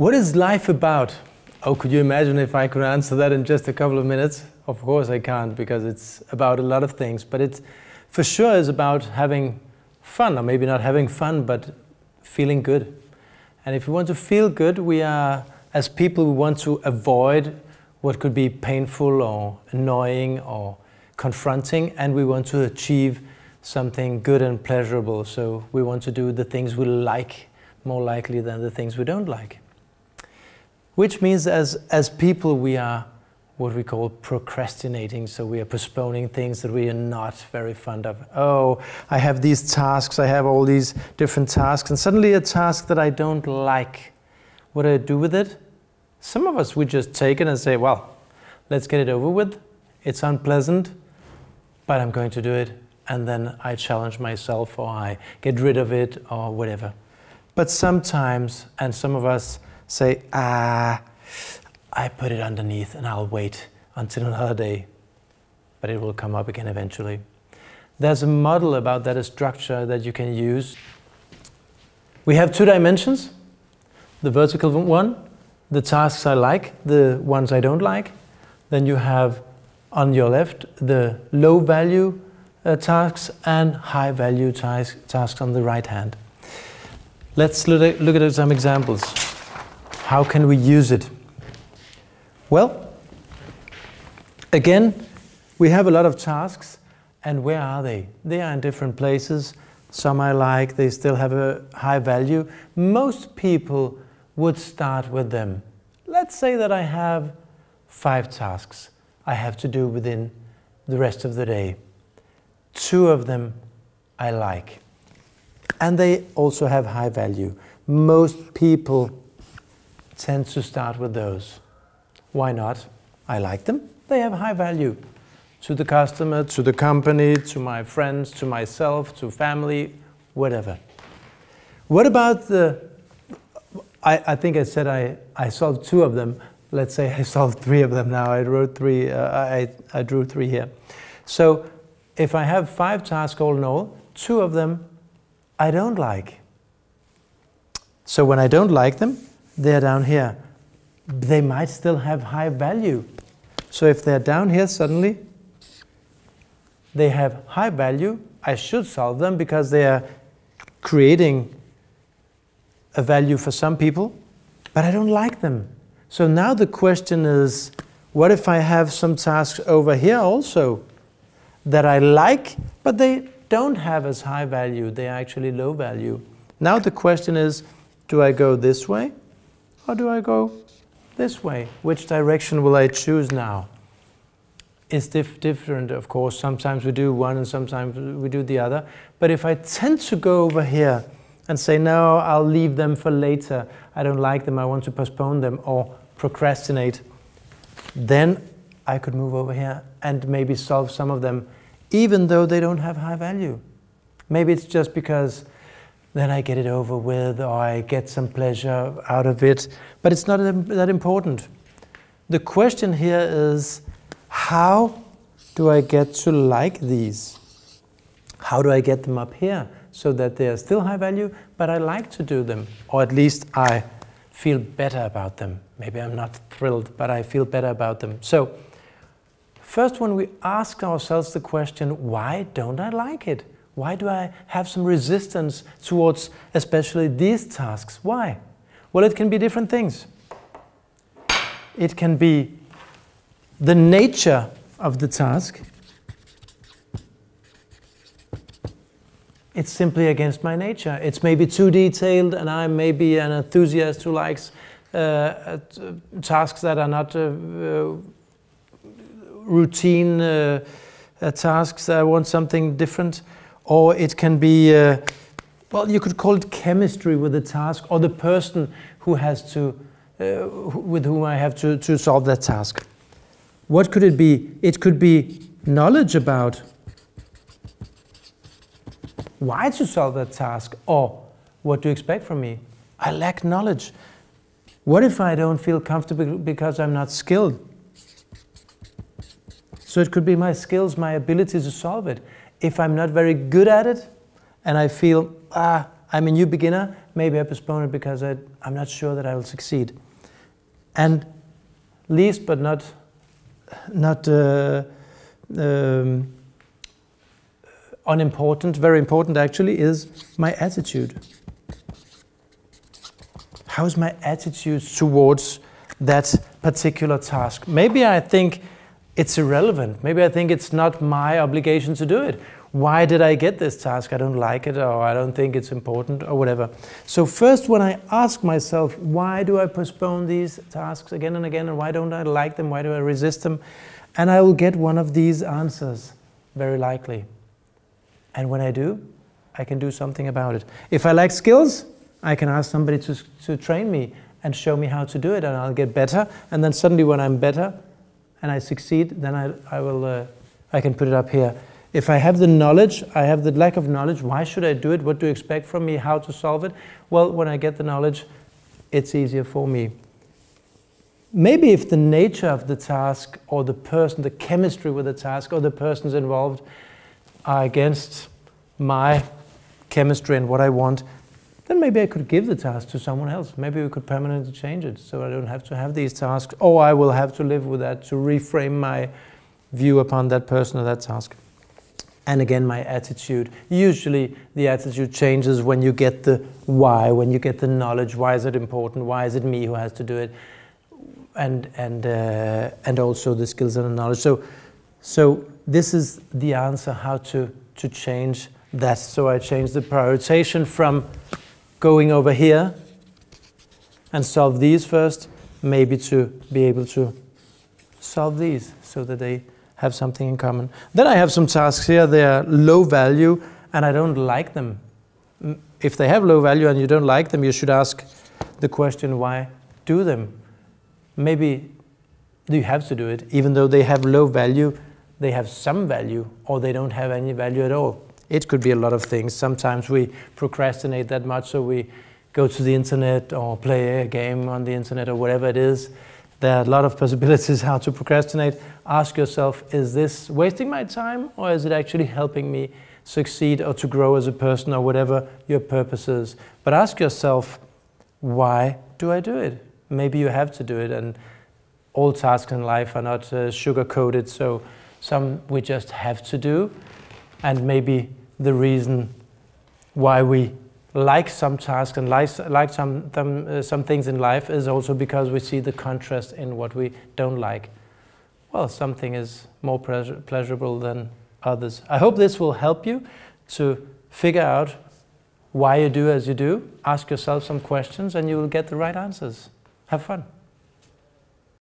What is life about? Oh, could you imagine if I could answer that in just a couple of minutes? Of course I can't, because it's about a lot of things, but it for sure is about having fun, or maybe not having fun, but feeling good. And if we want to feel good, we are, as people, we want to avoid what could be painful or annoying or confronting, and we want to achieve something good and pleasurable. So we want to do the things we like more likely than the things we don't like. Which means as people we are what we call procrastinating, so we are postponing things that we are not very fond of. Oh, I have these tasks, I have all these different tasks, and suddenly a task that I don't like. What do I do with it? Some of us, we just take it and say, well, let's get it over with. It's unpleasant, but I'm going to do it. And then I challenge myself, or I get rid of it, or whatever. But sometimes, and some of us say, I put it underneath and I'll wait until another day. But it will come up again eventually. There's a model about that, a structure that you can use. We have two dimensions. The vertical one, the tasks I like, the ones I don't like. Then you have on your left the low value tasks and high value tasks on the right hand. Let's look at some examples. How can we use it? Well, again, we have a lot of tasks, and where are they? They are in different places. Some I like, they still have a high value. Most people would start with them. Let's say that I have 5 tasks I have to do within the rest of the day. 2 of them I like, and they also have high value. Most people tend to start with those. Why not? I like them. They have high value to the customer, to the company, to my friends, to myself, to family, whatever. What about the... I think I said I solved 2 of them. Let's say I solved 3 of them now. I wrote 3. I drew 3 here. So if I have 5 tasks all in all, 2 of them I don't like. So when I don't like them, they're down here. They might still have high value. So if they're down here suddenly, they have high value. I should solve them because they are creating a value for some people, but I don't like them. So now the question is, what if I have some tasks over here also that I like, but they don't have as high value, they are actually low value. Now the question is, do I go this way or do I go this way? Which direction will I choose now? It's different, of course. Sometimes we do one and sometimes we do the other. But if I tend to go over here and say, no, I'll leave them for later, I don't like them, I want to postpone them or procrastinate, then I could move over here and maybe solve some of them, even though they don't have high value. Maybe it's just because then I get it over with, or I get some pleasure out of it, but it's not that important. The question here is, how do I get to like these? How do I get them up here so that they are still high value, but I like to do them, or at least I feel better about them. Maybe I'm not thrilled, but I feel better about them. So first, when we ask ourselves the question, why don't I like it? Why do I have some resistance towards especially these tasks? Why? Well, it can be different things. It can be the nature of the task. It's simply against my nature. It's maybe too detailed, and I'm maybe an enthusiast who likes tasks that are not routine tasks. I want something different. Or it can be, well, you could call it chemistry with the task, or the person who has to, with whom I have to solve that task. What could it be? It could be knowledge about why to solve that task, or what to expect from me. I lack knowledge. What if I don't feel comfortable because I'm not skilled? So it could be my skills, my ability to solve it. If I'm not very good at it, and I feel, I'm a new beginner, maybe I postpone it because I'm not sure that I will succeed. And least but not unimportant, very important actually, is my attitude. How's my attitude towards that particular task? Maybe I think it's irrelevant. Maybe I think it's not my obligation to do it. Why did I get this task? I don't like it, or I don't think it's important, or whatever. So first, when I ask myself, why do I postpone these tasks again and again, and why don't I like them, why do I resist them? And I will get one of these answers, very likely. And when I do, I can do something about it. If I lack skills, I can ask somebody to train me and show me how to do it, and I'll get better. And then suddenly when I'm better and I succeed, then I can put it up here. If I have the knowledge, I have the lack of knowledge, why should I do it? What do you expect from me? How to solve it? Well, when I get the knowledge, it's easier for me. Maybe if the nature of the task or the person, the chemistry with the task or the persons involved are against my chemistry and what I want, then maybe I could give the task to someone else. Maybe we could permanently change it so I don't have to have these tasks, or I will have to live with that to reframe my view upon that person or that task. And again, my attitude. Usually the attitude changes when you get the why, when you get the knowledge. Why is it important? Why is it me who has to do it? And also the skills and the knowledge. So this is the answer, how to change that. So I change the prioritization from going over here and solve these first, maybe to be able to solve these so that they have something in common. Then I have some tasks here, they are low value and I don't like them. If they have low value and you don't like them, you should ask the question, why do them? Maybe you have to do it, even though they have low value, they have some value, or they don't have any value at all. It could be a lot of things. Sometimes we procrastinate that much, so we go to the internet or play a game on the internet or whatever it is. There are a lot of possibilities how to procrastinate. Ask yourself, is this wasting my time, or is it actually helping me succeed or to grow as a person, or whatever your purpose is? But ask yourself, why do I do it? Maybe you have to do it, and all tasks in life are not sugar-coated, so some we just have to do. And maybe the reason why we like some tasks and like some things in life is also because we see the contrast in what we don't like. Well, something is more pleasurable than others. I hope this will help you to figure out why you do as you do. Ask yourself some questions and you will get the right answers. Have fun.